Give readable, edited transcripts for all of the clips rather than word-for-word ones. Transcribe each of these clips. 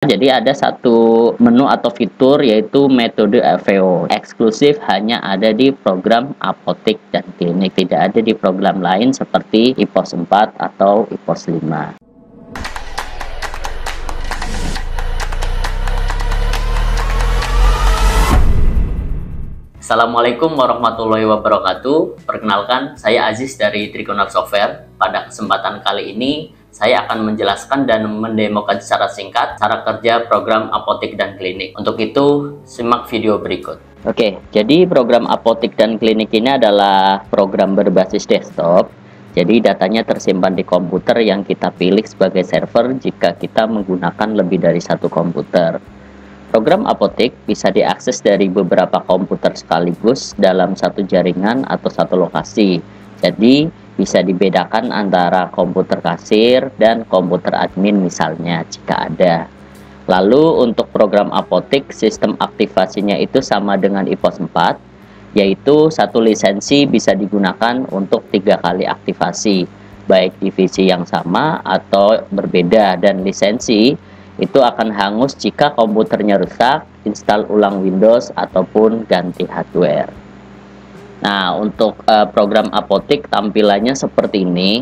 Jadi ada satu menu atau fitur yaitu metode FVO, eksklusif hanya ada di program apotik dan klinik, tidak ada di program lain seperti IPOS 4 atau IPOS 5. Assalamualaikum warahmatullahi wabarakatuh. Perkenalkan, saya Aziz dari Trigonal Software. Pada kesempatan kali ini, saya akan menjelaskan dan mendemokan secara singkat cara kerja program apotik dan klinik. Untuk itu, simak video berikut. Oke, jadi program apotik dan klinik ini adalah program berbasis desktop. Jadi datanya tersimpan di komputer yang kita pilih sebagai server jika kita menggunakan lebih dari satu komputer. Program apotik bisa diakses dari beberapa komputer sekaligus dalam satu jaringan atau satu lokasi. Jadi, bisa dibedakan antara komputer kasir dan komputer admin misalnya jika ada. Lalu untuk program apotik, sistem aktivasinya itu sama dengan IPOS 4, yaitu satu lisensi bisa digunakan untuk 3 kali aktivasi, baik divisi yang sama atau berbeda, dan lisensi itu akan hangus jika komputernya rusak, install ulang Windows, ataupun ganti hardware. Nah, untuk program apotik tampilannya seperti ini.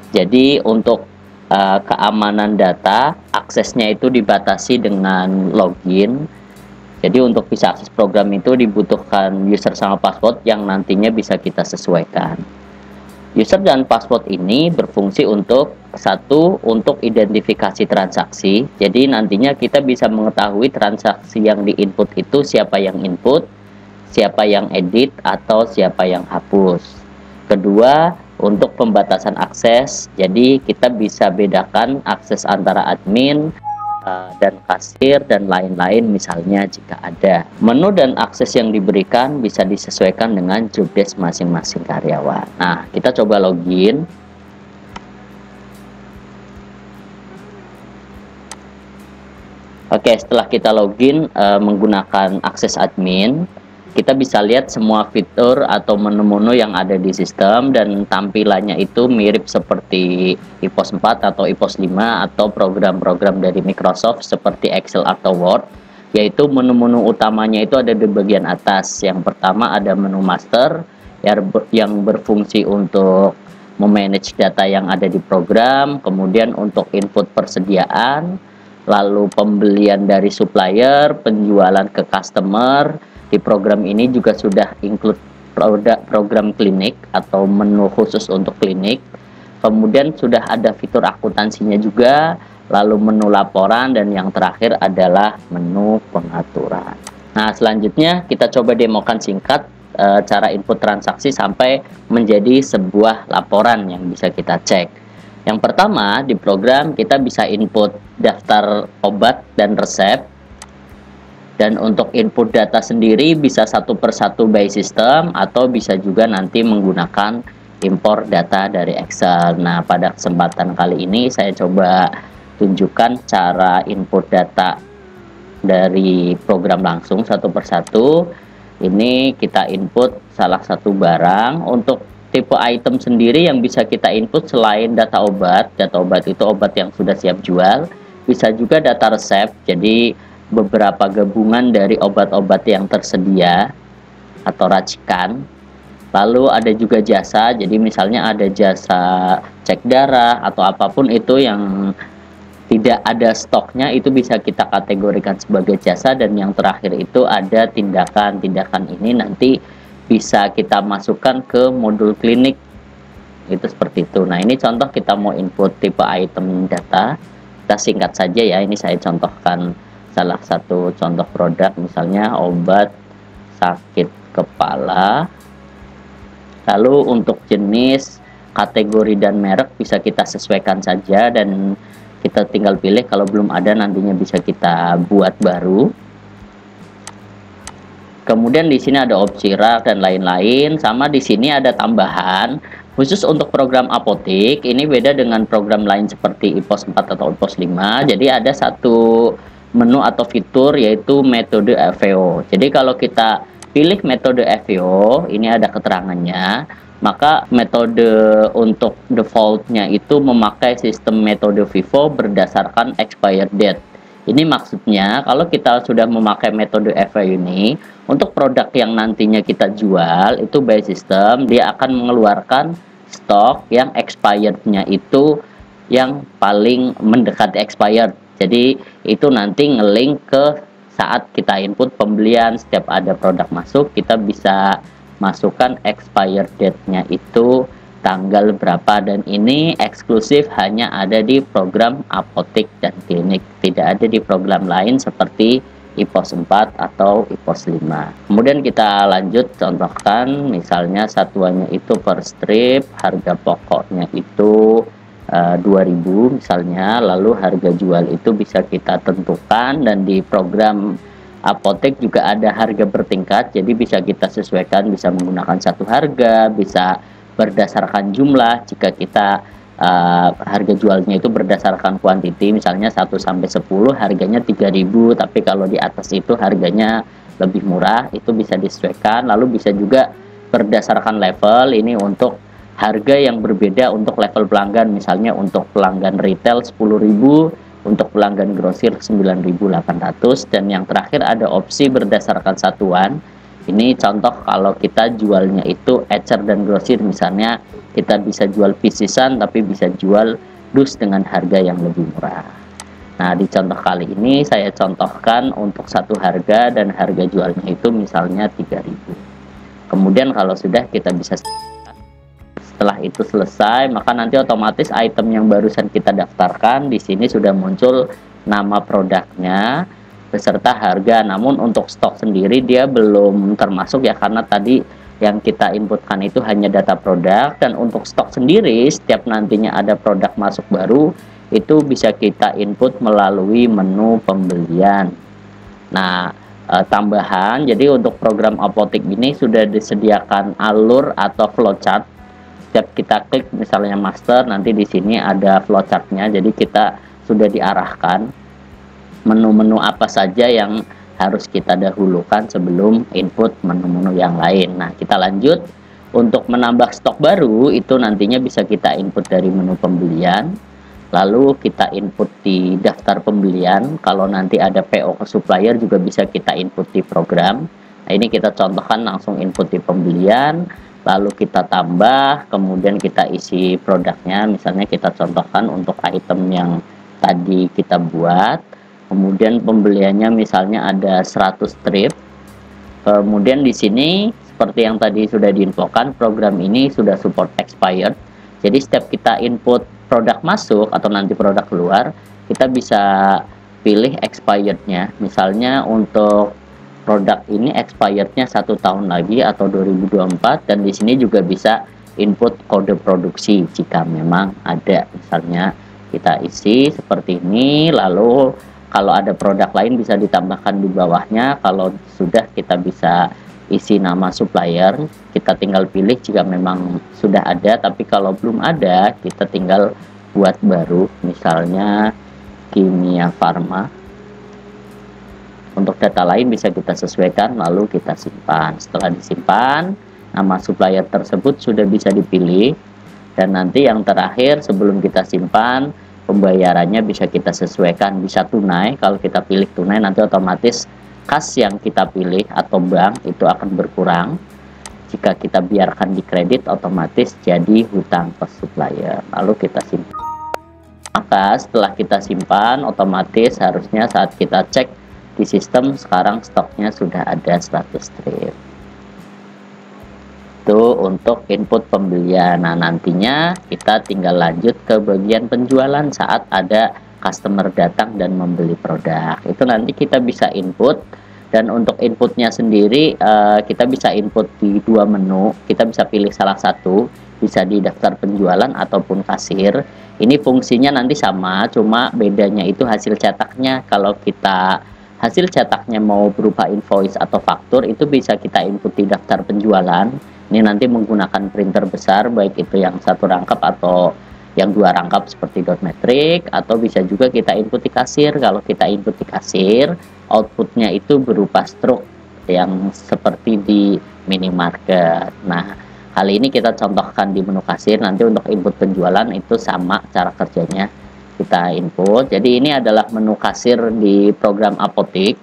Jadi untuk keamanan data, aksesnya itu dibatasi dengan login. Jadi untuk bisa akses program itu dibutuhkan user sama password yang nantinya bisa kita sesuaikan. User dan password ini berfungsi untuk untuk identifikasi transaksi. Jadi nantinya kita bisa mengetahui transaksi yang di-input itu siapa yang input, siapa yang edit, atau siapa yang hapus. Kedua, untuk pembatasan akses. Jadi kita bisa bedakan akses antara admin dan kasir dan lain-lain misalnya jika ada. Menu dan akses yang diberikan bisa disesuaikan dengan jobdesk masing-masing karyawan. Nah, kita coba login. Oke, setelah kita login menggunakan akses admin, kita bisa lihat semua fitur atau menu-menu yang ada di sistem, dan tampilannya itu mirip seperti IPOS 4 atau IPOS 5 atau program-program dari Microsoft seperti Excel atau Word, yaitu menu-menu utamanya itu ada di bagian atas. Yang pertama ada menu master yang berfungsi untuk memanage data yang ada di program, kemudian untuk input persediaan, lalu pembelian dari supplier, penjualan ke customer. Di program ini juga sudah include program klinik atau menu khusus untuk klinik. Kemudian sudah ada fitur akuntansinya juga, lalu menu laporan, dan yang terakhir adalah menu pengaturan. Nah, selanjutnya kita coba demokan singkat cara input transaksi sampai menjadi sebuah laporan yang bisa kita cek. Yang pertama, di program kita bisa input daftar obat dan resep. Dan untuk input data sendiri bisa satu persatu by system atau bisa juga nanti menggunakan impor data dari Excel. Nah, pada kesempatan kali ini saya coba tunjukkan cara input data dari program langsung satu persatu. Ini kita input salah satu barang. Untuk tipe item sendiri yang bisa kita input selain data obat itu obat yang sudah siap jual, bisa juga data resep. Jadi beberapa gabungan dari obat-obat yang tersedia atau racikan. Lalu ada juga jasa, jadi misalnya ada jasa cek darah atau apapun itu yang tidak ada stoknya, itu bisa kita kategorikan sebagai jasa. Dan yang terakhir itu ada tindakan ini nanti bisa kita masukkan ke modul klinik, itu seperti itu. Nah, ini contoh kita mau input tipe item data, kita singkat saja ya. Ini saya contohkan salah satu contoh produk, misalnya obat sakit kepala. Lalu untuk jenis, kategori, dan merek bisa kita sesuaikan saja, dan kita tinggal pilih. Kalau belum ada nantinya bisa kita buat baru. Kemudian di sini ada opsi rak dan lain-lain. Sama di sini ada tambahan khusus untuk program apotik. Ini beda dengan program lain seperti IPOS 4 atau IPOS 5. Jadi ada satu menu atau fitur yaitu metode FVO. Jadi kalau kita pilih metode FVO, ini ada keterangannya, maka metode untuk defaultnya itu memakai sistem metode FIFO berdasarkan expired date. Ini maksudnya kalau kita sudah memakai metode EVA ini, untuk produk yang nantinya kita jual itu by system dia akan mengeluarkan stok yang expirednya itu yang paling mendekati expired. Jadi itu nanti ngelink ke saat kita input pembelian, setiap ada produk masuk kita bisa masukkan expired date-nya itu tanggal berapa, dan ini eksklusif hanya ada di program apotek dan klinik, tidak ada di program lain seperti IPOS 4 atau IPOS 5. Kemudian kita lanjut contohkan, misalnya satuannya itu per strip, harga pokoknya itu 2000 misalnya, lalu harga jual itu bisa kita tentukan, dan di program apotek juga ada harga bertingkat, jadi bisa kita sesuaikan, bisa menggunakan satu harga, bisa berdasarkan jumlah. Jika kita harga jualnya itu berdasarkan kuantiti, misalnya 1 sampai 10 harganya 3000, tapi kalau di atas itu harganya lebih murah, itu bisa disesuaikan. Lalu bisa juga berdasarkan level, ini untuk harga yang berbeda untuk level pelanggan, misalnya untuk pelanggan retail 10.000, untuk pelanggan grosir 9.800, dan yang terakhir ada opsi berdasarkan satuan. Ini contoh kalau kita jualnya itu ecer dan grosir, misalnya kita bisa jual pieces-an tapi bisa jual dus dengan harga yang lebih murah. Nah, di contoh kali ini saya contohkan untuk satu harga dan harga jualnya itu misalnya 3000. Kemudian kalau sudah kita bisa, setelah itu selesai, maka nanti otomatis item yang barusan kita daftarkan di sini sudah muncul nama produknya beserta harga. Namun untuk stok sendiri dia belum termasuk ya, karena tadi yang kita inputkan itu hanya data produk. Dan untuk stok sendiri, setiap nantinya ada produk masuk baru itu bisa kita input melalui menu pembelian. Nah, tambahan, jadi untuk program apotek ini sudah disediakan alur atau flowchart. Setiap kita klik misalnya master, nanti di sini ada flowchartnya, jadi kita sudah diarahkan menu-menu apa saja yang harus kita dahulukan sebelum input menu-menu yang lain. Nah, kita lanjut. Untuk menambah stok baru itu nantinya bisa kita input dari menu pembelian, lalu kita input di daftar pembelian. Kalau nanti ada PO ke supplier juga bisa kita input di program. Nah, ini kita contohkan langsung input di pembelian, lalu kita tambah, kemudian kita isi produknya. Misalnya kita contohkan untuk item yang tadi kita buat, kemudian pembeliannya misalnya ada 100 strip. Kemudian di sini seperti yang tadi sudah diinfokan, program ini sudah support expired. Jadi setiap kita input produk masuk atau nanti produk keluar, kita bisa pilih expirednya. Misalnya untuk produk ini expirednya 1 tahun lagi atau 2024, dan di sini juga bisa input kode produksi jika memang ada. Misalnya kita isi seperti ini, lalu kalau ada produk lain bisa ditambahkan di bawahnya. Kalau sudah kita bisa isi nama supplier, kita tinggal pilih jika memang sudah ada, tapi kalau belum ada kita tinggal buat baru, misalnya Kimia Farma. Untuk data lain bisa kita sesuaikan lalu kita simpan. Setelah disimpan, nama supplier tersebut sudah bisa dipilih, dan nanti yang terakhir sebelum kita simpan, pembayarannya bisa kita sesuaikan, bisa tunai. Kalau kita pilih tunai, nanti otomatis kas yang kita pilih atau bank itu akan berkurang. Jika kita biarkan di kredit, otomatis jadi hutang ke supplier. Lalu kita simpan. Maka setelah kita simpan, otomatis harusnya saat kita cek di sistem sekarang stoknya sudah ada 100 strip. Itu untuk input pembelian. Nah, nantinya kita tinggal lanjut ke bagian penjualan saat ada customer datang dan membeli produk. Itu nanti kita bisa input, dan untuk inputnya sendiri kita bisa input di 2 menu. Kita bisa pilih salah satu, bisa di daftar penjualan ataupun kasir. Ini fungsinya nanti sama, cuma bedanya itu hasil cetaknya. Kalau kita hasil cetaknya mau berupa invoice atau faktur, itu bisa kita input di daftar penjualan. Ini nanti menggunakan printer besar, baik itu yang 1 rangkap atau yang 2 rangkap seperti dot matrix, atau bisa juga kita input di kasir. Kalau kita input di kasir, outputnya itu berupa struk yang seperti di minimarket. Nah, hal ini kita contohkan di menu kasir. Nanti untuk input penjualan itu sama cara kerjanya. kita input. Jadi ini adalah menu kasir di program Apotik.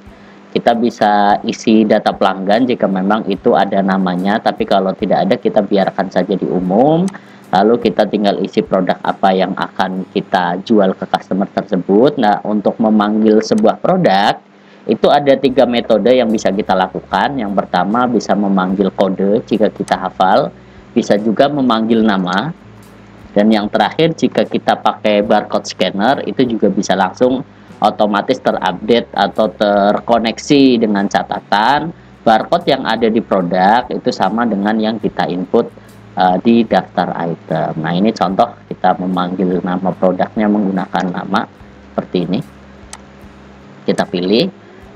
Kita bisa isi data pelanggan jika memang itu ada namanya, tapi kalau tidak ada kita biarkan saja di umum. Lalu kita tinggal isi produk apa yang akan kita jual ke customer tersebut. Nah, untuk memanggil sebuah produk itu ada 3 metode yang bisa kita lakukan. Yang pertama bisa memanggil kode jika kita hafal, bisa juga memanggil nama, dan yang terakhir jika kita pakai barcode scanner itu juga bisa langsung otomatis terupdate atau terkoneksi dengan catatan barcode yang ada di produk itu sama dengan yang kita input di daftar item. Nah, ini contoh kita memanggil nama produknya menggunakan nama seperti ini. Kita pilih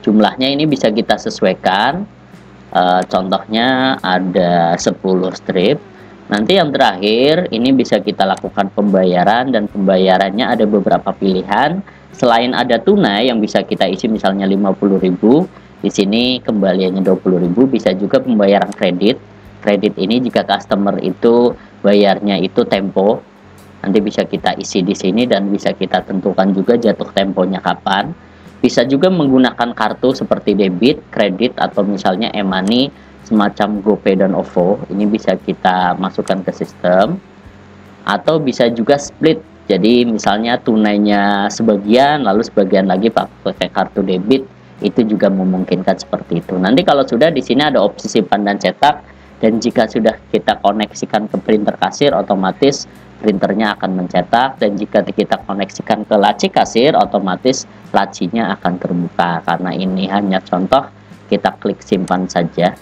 jumlahnya, ini bisa kita sesuaikan. Contohnya ada 10 strip. Nanti yang terakhir ini bisa kita lakukan pembayaran, dan pembayarannya ada beberapa pilihan. Selain ada tunai yang bisa kita isi misalnya 50.000, di sini kembaliannya 20.000, bisa juga pembayaran kredit. Kredit ini jika customer itu bayarnya itu tempo, nanti bisa kita isi di sini dan bisa kita tentukan juga jatuh temponya kapan. Bisa juga menggunakan kartu seperti debit, kredit, atau misalnya e-money semacam GoPay dan OVO. Ini bisa kita masukkan ke sistem. Atau bisa juga split. Jadi misalnya tunainya sebagian, lalu sebagian lagi pakai kartu debit, itu juga memungkinkan seperti itu. Nanti kalau sudah, di sini ada opsi simpan dan cetak. Dan jika sudah kita koneksikan ke printer kasir, otomatis printernya akan mencetak. Dan jika kita koneksikan ke laci kasir, otomatis lacinya akan terbuka. Karena ini hanya contoh, kita klik simpan saja.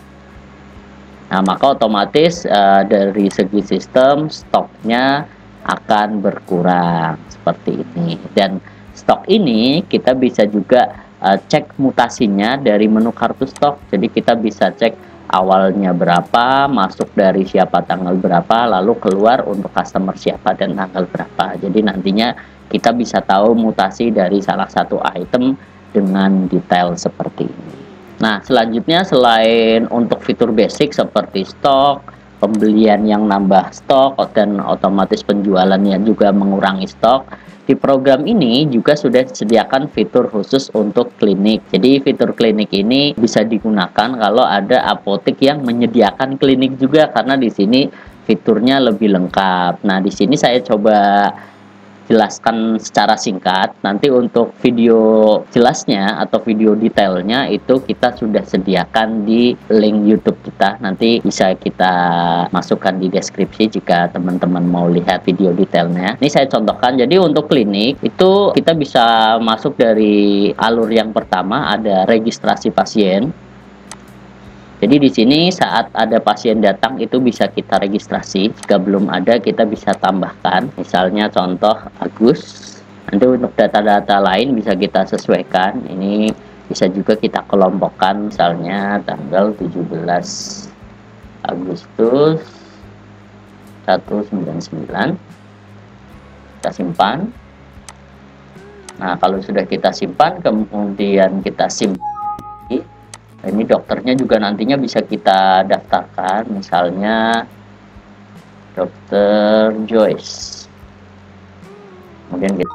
Nah, maka otomatis dari segi sistem stoknya akan berkurang seperti ini. Dan stok ini kita bisa juga cek mutasinya dari menu kartu stok. Jadi kita bisa cek awalnya berapa, masuk dari siapa tanggal berapa, lalu keluar untuk customer siapa dan tanggal berapa. Jadi nantinya kita bisa tahu mutasi dari salah satu item dengan detail seperti ini. Nah, selanjutnya selain untuk fitur basic seperti stok, pembelian yang nambah stok, dan otomatis penjualannya juga mengurangi stok, di program ini juga sudah disediakan fitur khusus untuk klinik. Jadi fitur klinik ini bisa digunakan kalau ada apotek yang menyediakan klinik juga, karena di sini fiturnya lebih lengkap. Nah, di sini saya coba jelaskan secara singkat. Nanti untuk video jelasnya atau video detailnya itu kita sudah sediakan di link YouTube kita. Nanti bisa kita masukkan di deskripsi jika teman-teman mau lihat video detailnya. Ini saya contohkan. Jadi untuk klinik itu kita bisa masuk dari alur yang pertama, ada registrasi pasien. Jadi di sini saat ada pasien datang itu bisa kita registrasi. Jika belum ada kita bisa tambahkan. Misalnya contoh Agus. Nanti untuk data-data lain bisa kita sesuaikan. Ini bisa juga kita kelompokkan, misalnya tanggal 17 Agustus 199. Kita simpan. Nah, kalau sudah kita simpan, kemudian kita simpan. Ini dokternya juga nantinya bisa kita daftarkan, misalnya Dr. Joyce. Kemudian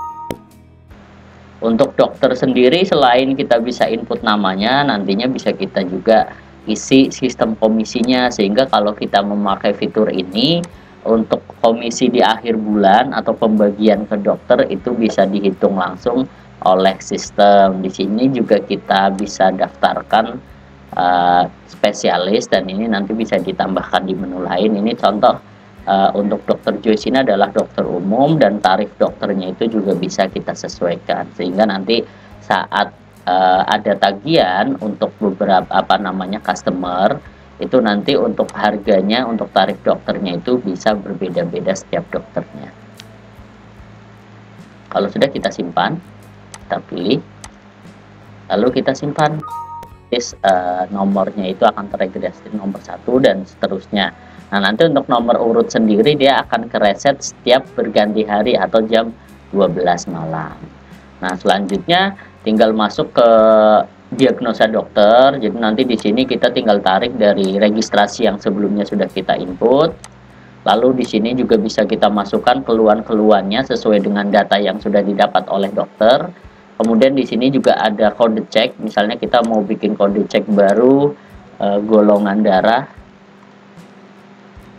untuk dokter sendiri, selain kita bisa input namanya, nantinya bisa kita juga isi sistem komisinya, sehingga kalau kita memakai fitur ini untuk komisi di akhir bulan atau pembagian ke dokter itu bisa dihitung langsung oleh sistem. Di sini juga kita bisa daftarkan spesialis, dan ini nanti bisa ditambahkan di menu lain. Ini contoh untuk Dr. Joyce ini adalah dokter umum, dan tarif dokternya itu juga bisa kita sesuaikan, sehingga nanti saat ada tagihan untuk beberapa customer itu, nanti untuk harganya, untuk tarif dokternya itu bisa berbeda-beda setiap dokternya. Kalau sudah kita simpan, kita pilih, lalu kita simpan. Nomornya itu akan terregistrasi nomor 1 dan seterusnya. Nah, nanti untuk nomor urut sendiri dia akan kereset setiap berganti hari atau jam 12 malam. Nah, selanjutnya tinggal masuk ke diagnosa dokter. Jadi nanti di sini kita tinggal tarik dari registrasi yang sebelumnya sudah kita input. Lalu di sini juga bisa kita masukkan keluhan-keluhannya sesuai dengan data yang sudah didapat oleh dokter. Kemudian di sini juga ada kode cek, misalnya kita mau bikin kode cek baru golongan darah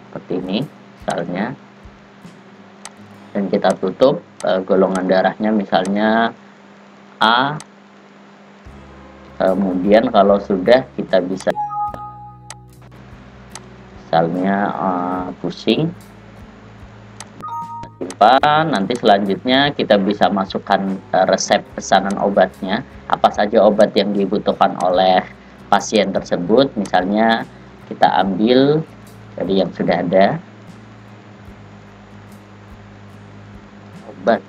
seperti ini misalnya, dan kita tutup golongan darahnya misalnya A. Kemudian kalau sudah kita bisa misalnya pusing, simpan. Nanti selanjutnya kita bisa masukkan resep pesanan obatnya, apa saja obat yang dibutuhkan oleh pasien tersebut. Misalnya kita ambil dari yang sudah ada obat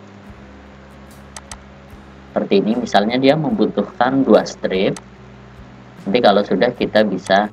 seperti ini, misalnya dia membutuhkan 2 strip. Nanti kalau sudah kita bisa.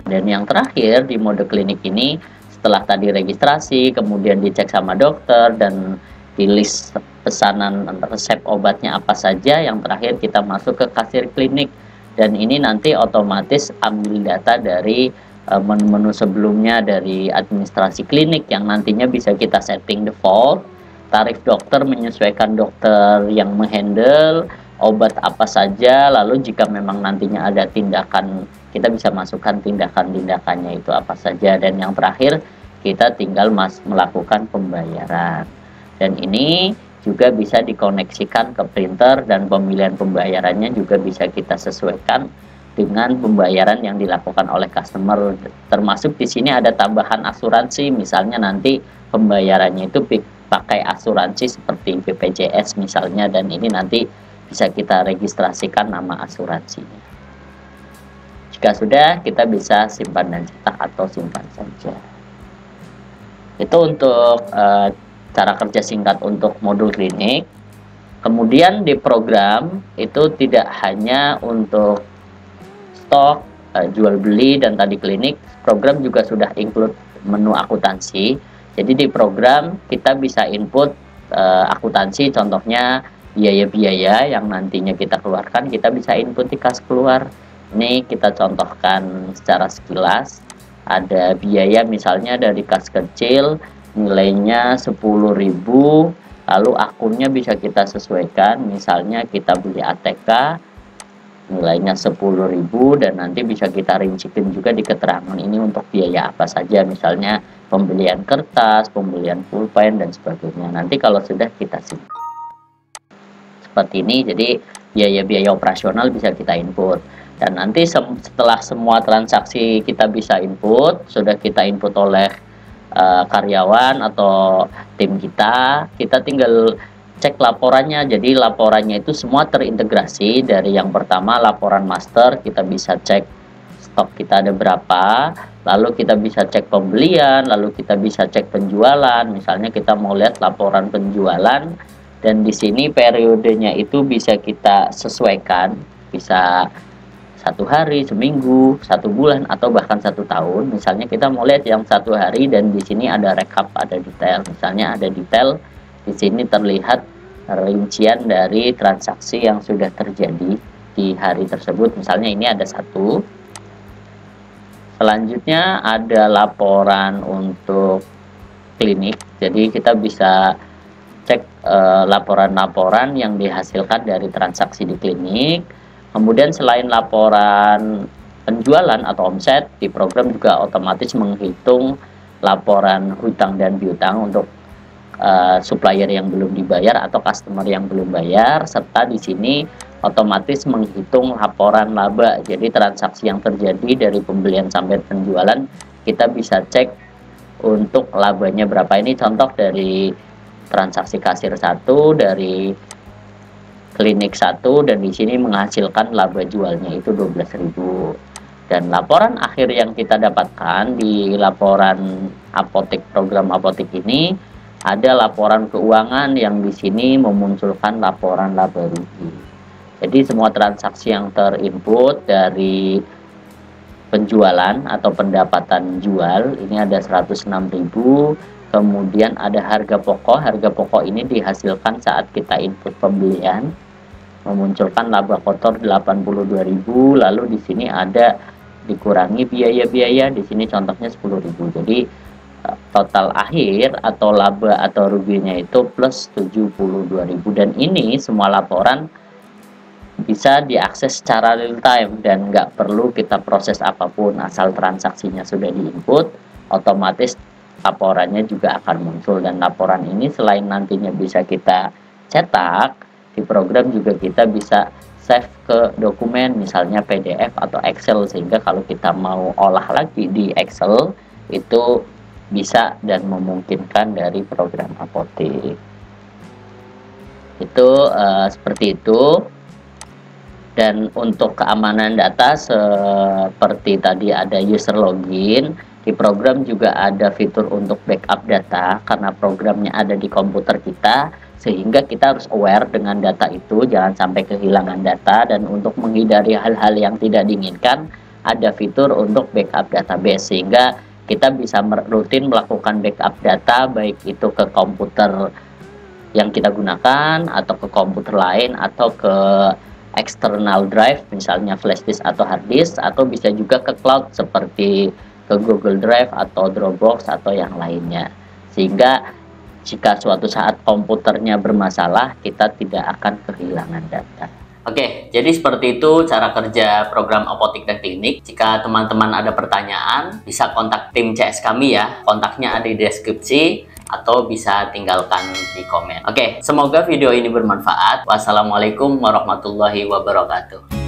Dan yang terakhir di mode klinik ini, setelah tadi registrasi, kemudian dicek sama dokter dan di list pesanan resep obatnya apa saja, yang terakhir kita masuk ke kasir klinik, dan ini nanti otomatis ambil data dari menu-menu sebelumnya dari administrasi klinik yang nantinya bisa kita setting default, tarif dokter menyesuaikan dokter yang menghandle, obat apa saja, lalu jika memang nantinya ada tindakan, kita bisa masukkan tindakan-tindakannya itu apa saja, dan yang terakhir kita tinggal melakukan pembayaran. Dan ini juga bisa dikoneksikan ke printer, dan pemilihan pembayarannya juga bisa kita sesuaikan dengan pembayaran yang dilakukan oleh customer. Termasuk di sini ada tambahan asuransi, misalnya nanti pembayarannya itu pakai asuransi seperti BPJS misalnya, dan ini nanti bisa kita registrasikan nama asuransinya. Jika sudah, kita bisa simpan dan cetak atau simpan saja. Itu untuk cara kerja singkat untuk modul klinik. Kemudian di program itu tidak hanya untuk stok, jual beli dan tadi klinik, program juga sudah include menu akuntansi. Jadi di program kita bisa input akuntansi, contohnya biaya-biaya yang nantinya kita keluarkan, kita bisa input di kas keluar. Ini kita contohkan secara sekilas. Ada biaya misalnya dari kas kecil nilainya 10.000, lalu akunnya bisa kita sesuaikan, misalnya kita beli ATK nilainya 10.000, dan nanti bisa kita rincikan juga di keterangan ini untuk biaya apa saja, misalnya pembelian kertas, pembelian pulpen dan sebagainya. Nanti kalau sudah kita simpan seperti ini, jadi biaya-biaya operasional bisa kita input. Dan nanti setelah semua transaksi kita bisa input, sudah kita input oleh karyawan atau tim kita tinggal cek laporannya. Jadi laporannya itu semua terintegrasi. Dari yang pertama laporan master, kita bisa cek stok kita ada berapa, lalu kita bisa cek pembelian, lalu kita bisa cek penjualan. Misalnya kita mau lihat laporan penjualan, dan di sini periodenya itu bisa kita sesuaikan, bisa 1 hari, seminggu, 1 bulan, atau bahkan 1 tahun. Misalnya kita mau lihat yang 1 hari, dan di sini ada rekap, ada detail. Misalnya ada detail, di sini terlihat rincian dari transaksi yang sudah terjadi di hari tersebut. Misalnya ini ada 1. Selanjutnya ada laporan untuk klinik. Jadi kita bisa cek laporan-laporan yang dihasilkan dari transaksi di klinik. Kemudian selain laporan penjualan atau omset, di program juga otomatis menghitung laporan hutang dan piutang untuk supplier yang belum dibayar atau customer yang belum bayar, serta di sini otomatis menghitung laporan laba. Jadi transaksi yang terjadi dari pembelian sampai penjualan, kita bisa cek untuk labanya berapa. Ini contoh dari transaksi kasir 1, dari klinik 1, dan di sini menghasilkan laba jualnya itu 12.000. Dan laporan akhir yang kita dapatkan di laporan apotek, program apotek ini ada laporan keuangan yang di sini memunculkan laporan laba rugi. Jadi semua transaksi yang terinput dari penjualan atau pendapatan jual ini ada 106.000. Kemudian ada harga pokok. Harga pokok ini dihasilkan saat kita input pembelian, memunculkan laba kotor 82.000. Lalu di sini ada dikurangi biaya-biaya, di sini contohnya 10.000. Jadi total akhir atau laba atau ruginya itu plus 72.000, dan ini semua laporan bisa diakses secara real time dan nggak perlu kita proses apapun, asal transaksinya sudah diinput otomatis laporannya juga akan muncul. Dan laporan ini selain nantinya bisa kita cetak di program, juga kita bisa save ke dokumen misalnya PDF atau Excel, sehingga kalau kita mau olah lagi di Excel itu bisa dan memungkinkan dari program Apotik. Itu seperti itu. Dan untuk keamanan data seperti tadi ada user login, di program juga ada fitur untuk backup data karena programnya ada di komputer kita, sehingga kita harus aware dengan data itu jangan sampai kehilangan data. Dan untuk menghindari hal-hal yang tidak diinginkan, ada fitur untuk backup database sehingga kita bisa rutin melakukan backup data, baik itu ke komputer yang kita gunakan atau ke komputer lain atau ke external drive misalnya flash disk atau hard disk, atau bisa juga ke cloud seperti ke Google Drive atau Dropbox atau yang lainnya, sehingga jika suatu saat komputernya bermasalah kita tidak akan kehilangan data. Oke, jadi seperti itu cara kerja program Apotik dan Klinik. Jika teman-teman ada pertanyaan bisa kontak tim CS kami ya, kontaknya ada di deskripsi atau bisa tinggalkan di komen. Oke, semoga video ini bermanfaat. Wassalamualaikum warahmatullahi wabarakatuh.